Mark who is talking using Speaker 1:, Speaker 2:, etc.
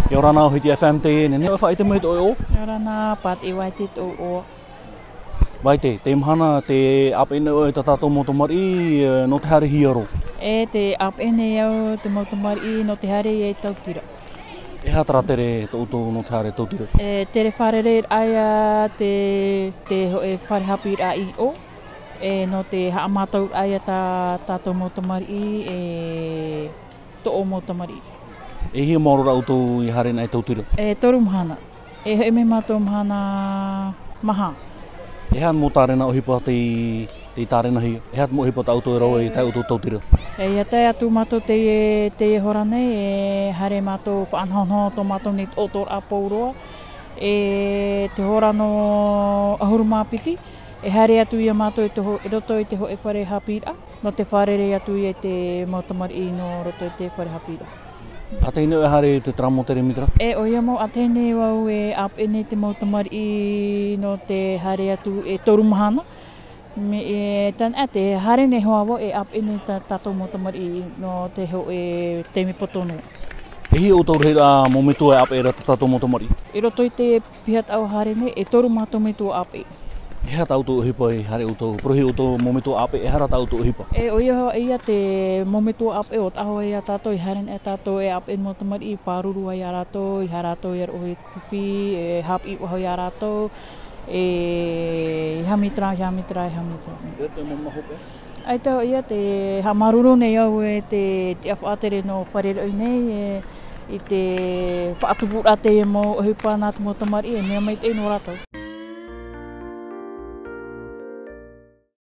Speaker 1: Ia ora nā hiti FMT ne ne wha i te muhi oi o?
Speaker 2: Ora nā pat I wai te tō o.
Speaker 1: Vai te mahana te apene o te tātou motomari no te hare hiaro.
Speaker 2: E te apene au te motomari no te hare e tautira.
Speaker 1: E hatara tere tautou no te hare tautira?
Speaker 2: E tere wharere aia te hoe wharehapi a I o. E no te haamatau aia tātou motomari e tō o motomari.
Speaker 1: E hia mauro rautou I hare nei tautira?
Speaker 2: E toru mahana. E he me mātou mahana maha.
Speaker 1: E hea mō tārena o hipa te tārena hi? E hea mō hipa tautou e rau e tai autou tautira?
Speaker 2: E ia tai atu mātou te hora nei, e hare mātou whaanhonho tō mātou ni otor a pouroa. E te hora no ahuru māpiti, e hare atu ia mātou e roto I te ho e whare hapira, no te wharere atu I te motomari no roto I te whare hapira.
Speaker 1: A teine e hare te tramo tere mitra?
Speaker 2: E o ia mo a teine wau e apene te motomari no te hare atu e toru mahana. Me e tan te hare nei hoa e apene tātou motomari no te ho e teimi potono.
Speaker 1: E hi o tau reira mō mitua e ape e rata tātou motomari?
Speaker 2: I roto I te pihat au hare nei e toru mātou mitua ape.
Speaker 1: E hea tautou hipa e hare o tau, prohi o tau mō mitua ape e hara tautou hipa?
Speaker 2: E o ia te momitua ape o taho ia tātou I haren e tātou e ape motomari I pāruru ai a rātou, I haratou I arohi kupi, e hapi waho I a rātou, e hamitra.
Speaker 1: E te mō hope?
Speaker 2: Ai tau ia te hamaruru nei au e te awhaatere no whareroi nei, I te whaatupura te mō hipa nā te motomari e mea mai te no rātou.